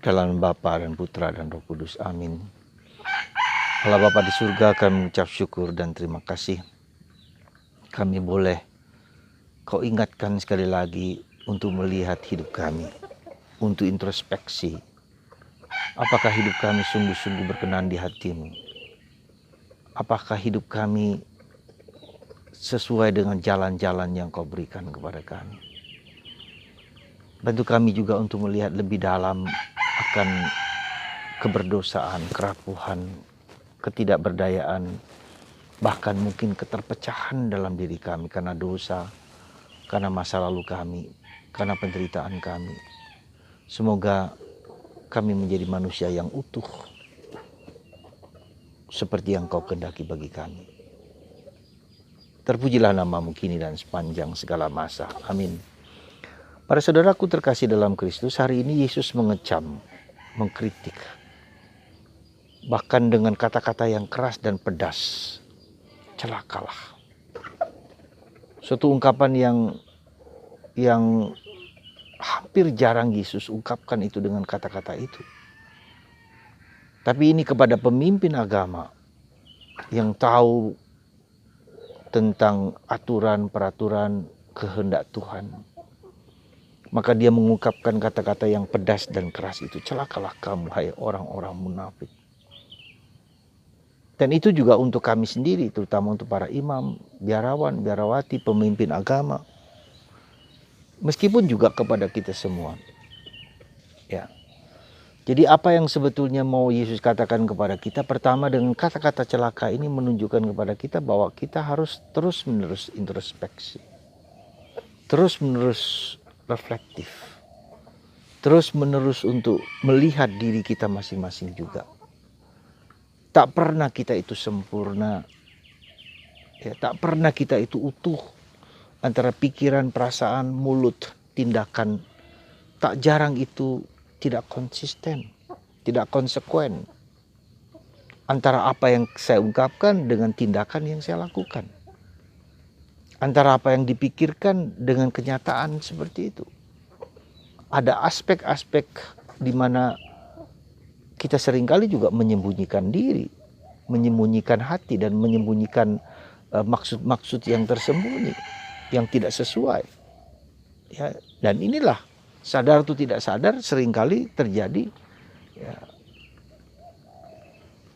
Dalam Bapa dan Putra dan Roh Kudus. Amin. Allah Bapa di surga, kami mengucap syukur dan terima kasih. Kami boleh Kau ingatkan sekali lagi untuk melihat hidup kami, untuk introspeksi. Apakah hidup kami sungguh-sungguh berkenan di hati-Mu? Apakah hidup kami sesuai dengan jalan-jalan yang Kau berikan kepada kami? Bantu kami juga untuk melihat lebih dalam akan keberdosaan, kerapuhan, ketidakberdayaan, bahkan mungkin keterpecahan dalam diri kami karena dosa, karena masa lalu kami, karena penderitaan kami. Semoga kami menjadi manusia yang utuh, seperti yang Kau kehendaki bagi kami. Terpujilah nama-Mu kini dan sepanjang segala masa. Amin. Para saudaraku terkasih dalam Kristus, hari ini Yesus mengecam, mengkritik, bahkan dengan kata-kata yang keras dan pedas. Celakalah. Suatu ungkapan yang hampir jarang Yesus ungkapkan itu dengan kata-kata itu. Tapi ini kepada pemimpin agama yang tahu tentang aturan, peraturan, kehendak Tuhan. Maka dia mengungkapkan kata-kata yang pedas dan keras itu. Celakalah kamu, hai orang-orang munafik. Dan itu juga untuk kami sendiri, terutama untuk para imam, biarawan, biarawati, pemimpin agama. Meskipun juga kepada kita semua. Ya. Jadi apa yang sebetulnya mau Yesus katakan kepada kita? Pertama, dengan kata-kata celaka ini menunjukkan kepada kita bahwa kita harus terus-menerus introspeksi. Terus-menerus reflektif. Terus-menerus untuk melihat diri kita masing-masing juga. Tak pernah kita itu sempurna. Ya, tak pernah kita itu utuh. Antara pikiran, perasaan, mulut, tindakan. Tak jarang itu tidak konsisten, tidak konsekuen. Antara apa yang saya ungkapkan dengan tindakan yang saya lakukan. Antara apa yang dipikirkan dengan kenyataan seperti itu. Ada aspek-aspek di mana kita seringkali juga menyembunyikan diri, menyembunyikan hati dan menyembunyikan maksud-maksud yang tersembunyi, yang tidak sesuai. Ya, dan inilah sadar atau tidak sadar seringkali terjadi. Ya.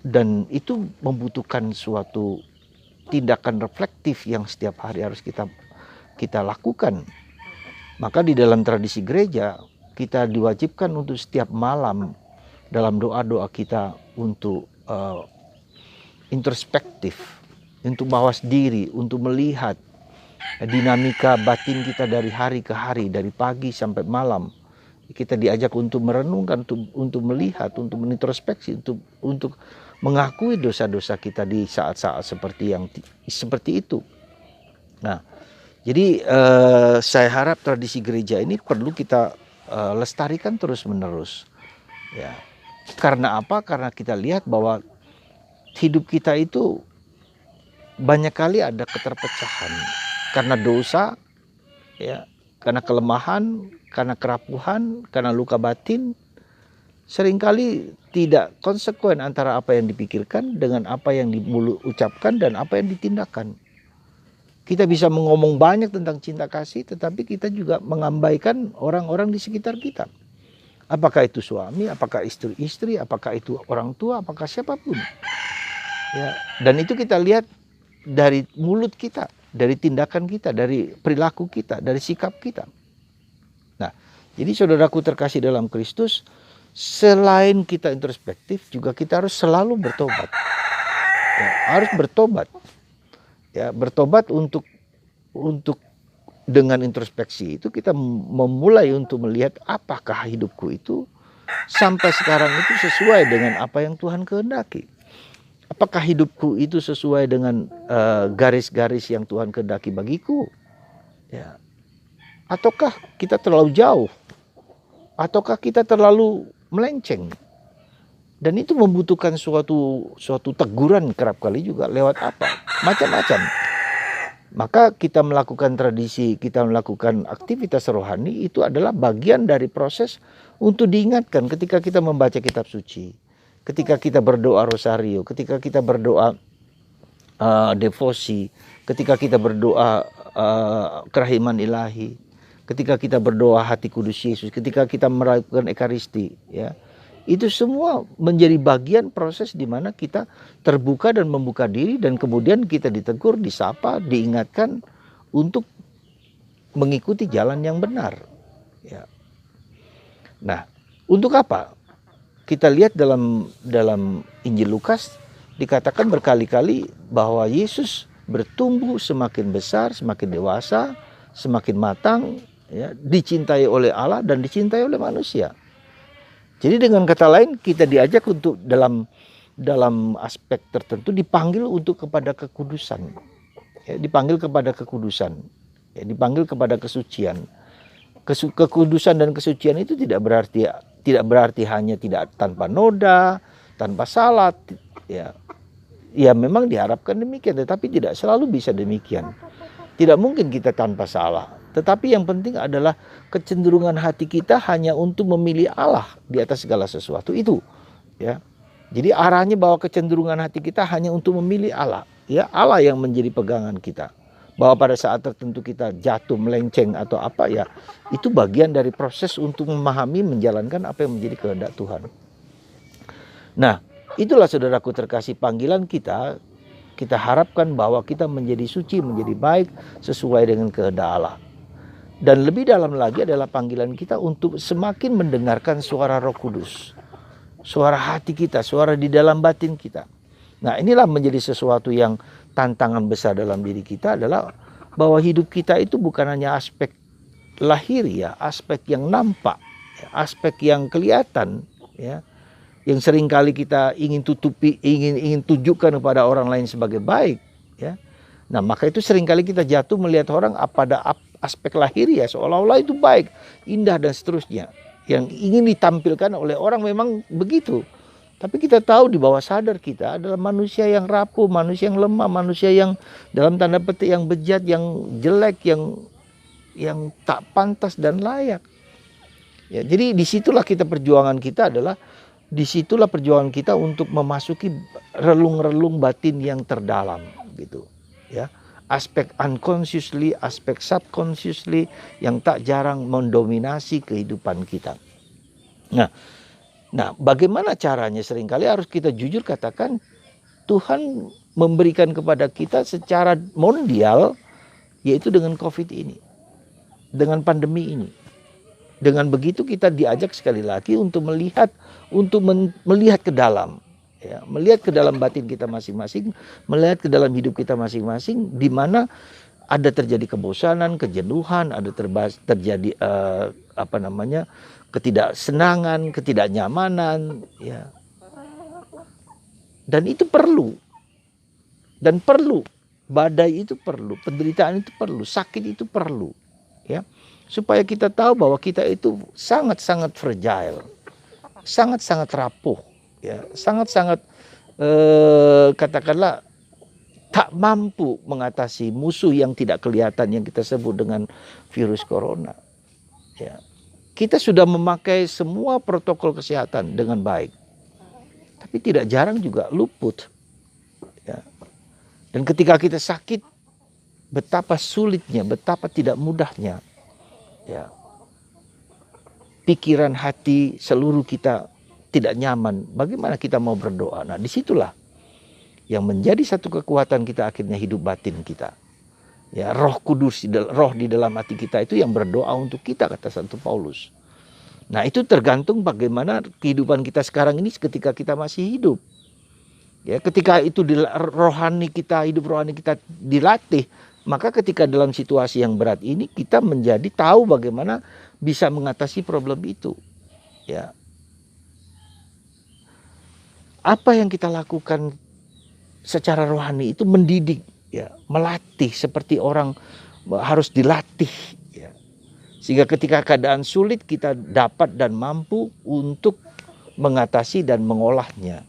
Dan itu membutuhkan suatu tindakan reflektif yang setiap hari harus kita lakukan. Maka di dalam tradisi gereja kita diwajibkan untuk setiap malam dalam doa-doa kita untuk introspektif, untuk mawas diri, untuk melihat dinamika batin kita dari hari ke hari, dari pagi sampai malam. Kita diajak untuk merenungkan, untuk melihat, untuk menintrospeksi, untuk mengakui dosa-dosa kita di saat-saat seperti itu. Nah, jadi saya harap tradisi gereja ini perlu kita lestarikan terus-menerus. Ya. Karena apa? Karena kita lihat bahwa hidup kita itu banyak kali ada keterpecahan. Karena dosa, ya, karena kelemahan, karena kerapuhan, karena luka batin, seringkali tidak konsekuen antara apa yang dipikirkan dengan apa yang diucapkan dan apa yang ditindakkan. Kita bisa mengomong banyak tentang cinta kasih, tetapi kita juga mengabaikan orang-orang di sekitar kita. Apakah itu suami, apakah istri-istri, apakah itu orang tua, apakah siapapun. Ya, dan itu kita lihat dari mulut kita, dari tindakan kita, dari perilaku kita, dari sikap kita. Nah, jadi saudaraku terkasih dalam Kristus, selain kita introspektif, juga kita harus selalu bertobat. Ya, harus bertobat. Ya, bertobat untuk dengan introspeksi itu kita memulai untuk melihat apakah hidupku itu sampai sekarang itu sesuai dengan apa yang Tuhan kehendaki. Apakah hidupku itu sesuai dengan garis-garis yang Tuhan kehendaki bagiku? Ya. Ataukah kita terlalu jauh? Ataukah kita terlalu melenceng? Dan itu membutuhkan suatu teguran kerap kali juga lewat apa? Macam-macam. Maka kita melakukan tradisi, kita melakukan aktivitas rohani itu adalah bagian dari proses untuk diingatkan ketika kita membaca kitab suci, ketika kita berdoa rosario, ketika kita berdoa devosi, ketika kita berdoa kerahiman ilahi, ketika kita berdoa hati kudus Yesus, ketika kita melakukan ekaristi, ya. Itu semua menjadi bagian proses di mana kita terbuka dan membuka diri, dan kemudian kita ditegur, disapa, diingatkan untuk mengikuti jalan yang benar. Ya. Nah, untuk apa? Kita lihat dalam Injil Lukas dikatakan berkali-kali bahwa Yesus bertumbuh semakin besar, semakin dewasa, semakin matang, ya, dicintai oleh Allah dan dicintai oleh manusia. Jadi dengan kata lain kita diajak untuk dalam aspek tertentu dipanggil untuk kepada kekudusan, ya, dipanggil kepada kekudusan, ya, dipanggil kepada kesucian. Kekudusan dan kesucian itu tidak berarti hanya tidak tanpa noda, tanpa salah, ya. Ya memang diharapkan demikian, tetapi tidak selalu bisa demikian. Tidak mungkin kita tanpa salah. Tetapi yang penting adalah kecenderungan hati kita hanya untuk memilih Allah di atas segala sesuatu itu, ya. Jadi arahnya bahwa kecenderungan hati kita hanya untuk memilih Allah, ya, Allah yang menjadi pegangan kita. Bahwa pada saat tertentu kita jatuh, melenceng atau apa, ya, itu bagian dari proses untuk memahami, menjalankan apa yang menjadi kehendak Tuhan. Nah, itulah saudaraku terkasih, panggilan kita harapkan bahwa kita menjadi suci, menjadi baik sesuai dengan kehendak Allah. Dan lebih dalam lagi adalah panggilan kita untuk semakin mendengarkan suara Roh Kudus. Suara hati kita, suara di dalam batin kita. Nah, inilah menjadi sesuatu yang tantangan besar dalam diri kita, adalah bahwa hidup kita itu bukan hanya aspek lahiriah, aspek yang nampak, aspek yang kelihatan, ya, yang seringkali kita ingin tutupi, ingin tunjukkan kepada orang lain sebagai baik, ya. Nah, maka itu seringkali kita jatuh melihat orang pada aspek lahiriah seolah-olah itu baik, indah dan seterusnya, yang ingin ditampilkan oleh orang memang begitu. Tapi kita tahu di bawah sadar kita adalah manusia yang rapuh, manusia yang lemah, manusia yang dalam tanda petik yang bejat, yang jelek, yang tak pantas dan layak. Ya, jadi disitulah perjuangan kita untuk memasuki relung-relung batin yang terdalam, gitu, ya. Aspek unconsciously, aspek subconsciously yang tak jarang mendominasi kehidupan kita. Nah, bagaimana caranya? Seringkali harus kita jujur katakan, Tuhan memberikan kepada kita secara mondial, yaitu dengan COVID ini, dengan pandemi ini. Dengan begitu kita diajak sekali lagi untuk melihat ke dalam, ya, melihat ke dalam batin kita masing-masing, melihat ke dalam hidup kita masing-masing, di mana ada terjadi kebosanan, kejenuhan, ada terjadi ketidaksenangan, ketidaknyamanan, ya. Dan itu perlu. Badai itu perlu, penderitaan itu perlu, sakit itu perlu, ya. Supaya kita tahu bahwa kita itu sangat-sangat fragile, sangat-sangat rapuh, ya, sangat-sangat katakanlah tak mampu mengatasi musuh yang tidak kelihatan yang kita sebut dengan virus corona, ya. Kita sudah memakai semua protokol kesehatan dengan baik, tapi tidak jarang juga luput, ya. Dan ketika kita sakit, betapa sulitnya, betapa tidak mudahnya, ya, pikiran, hati, seluruh kita tidak nyaman. Bagaimana kita mau berdoa? Nah, disitulah yang menjadi satu kekuatan kita akhirnya hidup batin kita. Ya, Roh Kudus, roh di dalam hati kita itu yang berdoa untuk kita, kata Santo Paulus. Nah, itu tergantung bagaimana kehidupan kita sekarang ini ketika kita masih hidup. Ya, ketika itu hidup rohani kita dilatih, maka ketika dalam situasi yang berat ini kita menjadi tahu bagaimana bisa mengatasi problem itu, ya. Apa yang kita lakukan secara rohani itu mendidik, ya, melatih, seperti orang harus dilatih, ya. Sehingga ketika keadaan sulit kita dapat dan mampu untuk mengatasi dan mengolahnya,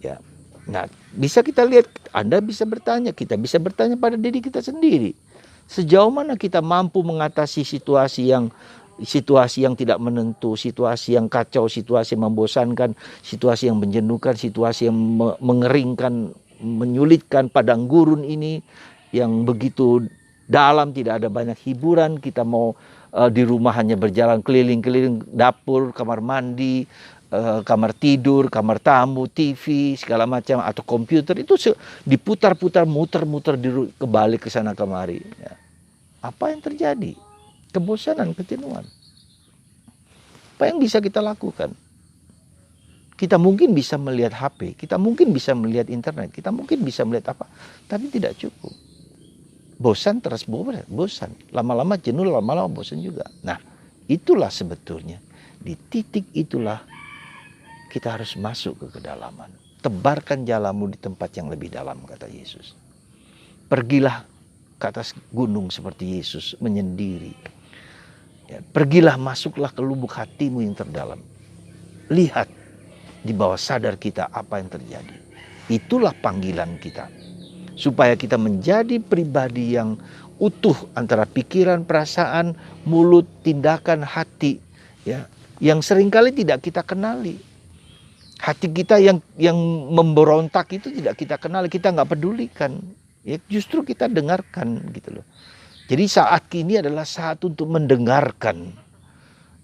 ya. Nah, bisa kita lihat, Anda bisa bertanya, kita bisa bertanya pada diri kita sendiri. Sejauh mana kita mampu mengatasi situasi yang tidak menentu, situasi yang kacau, situasi yang membosankan, situasi yang menjenuhkan, situasi yang mengeringkan, menyulitkan, padang gurun ini yang begitu dalam, tidak ada banyak hiburan. Kita mau di rumah hanya berjalan keliling-keliling dapur, kamar mandi, kamar tidur, kamar tamu, TV, segala macam, atau komputer, itu diputar-putar, muter-muter, kebalik ke sana kemari. Ya. Apa yang terjadi? Kebosanan, kejenuhan. Apa yang bisa kita lakukan? Kita mungkin bisa melihat HP, kita mungkin bisa melihat internet, kita mungkin bisa melihat apa, tapi tidak cukup. Bosan terus bosan, lama-lama jenuh, lama-lama bosan juga. Nah, itulah sebetulnya, di titik itulah kita harus masuk ke kedalaman. Tebarkan jalamu di tempat yang lebih dalam, kata Yesus. Pergilah ke atas gunung seperti Yesus menyendiri. Ya, pergilah, masuklah ke lubuk hatimu yang terdalam. Lihat di bawah sadar kita apa yang terjadi. Itulah panggilan kita. Supaya kita menjadi pribadi yang utuh antara pikiran, perasaan, mulut, tindakan, hati. Ya, yang seringkali tidak kita kenali. Hati kita yang memberontak itu tidak kita kenali, kita nggak pedulikan. Ya, justru kita dengarkan gitu loh. Jadi saat ini adalah saat untuk mendengarkan.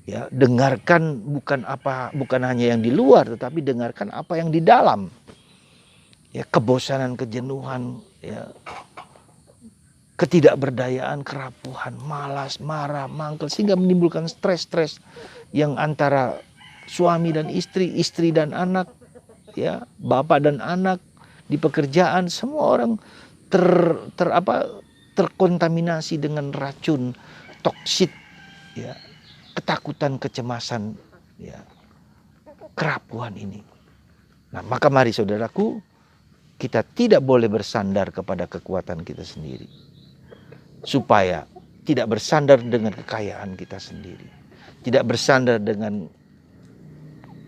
Ya, dengarkan bukan hanya yang di luar, tetapi dengarkan apa yang di dalam. Ya, kebosanan, kejenuhan, ya, ketidakberdayaan, kerapuhan, malas, marah, mangkel, sehingga menimbulkan stres-stres yang antara suami dan istri, istri dan anak, ya, bapak dan anak, di pekerjaan, semua orang terkontaminasi dengan racun toksit, ya, ketakutan, kecemasan, ya, kerapuhan ini. Nah, maka mari saudaraku, kita tidak boleh bersandar kepada kekuatan kita sendiri, supaya tidak bersandar dengan kekayaan kita sendiri, tidak bersandar dengan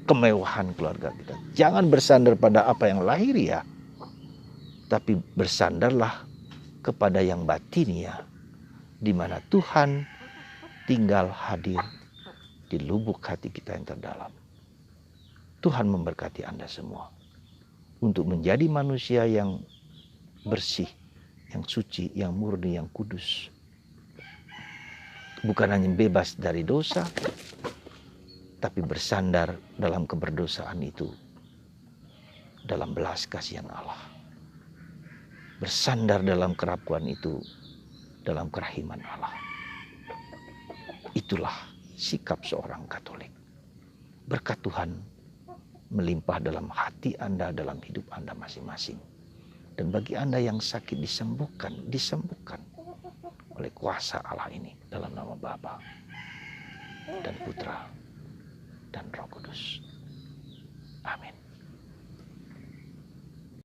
kemewahan keluarga kita. Jangan bersandar pada apa yang lahiriah, tapi bersandarlah kepada yang batinia, di mana Tuhan tinggal hadir di lubuk hati kita yang terdalam. Tuhan memberkati Anda semua untuk menjadi manusia yang bersih, yang suci, yang murni, yang kudus. Bukan hanya bebas dari dosa, tapi bersandar dalam keberdosaan itu dalam belas kasihan Allah. Bersandar dalam kerapuhan itu dalam kerahiman Allah. Itulah sikap seorang Katolik. Berkat Tuhan melimpah dalam hati Anda, dalam hidup Anda masing-masing. Dan bagi Anda yang sakit, disembuhkan oleh kuasa Allah ini, dalam nama Bapa dan Putra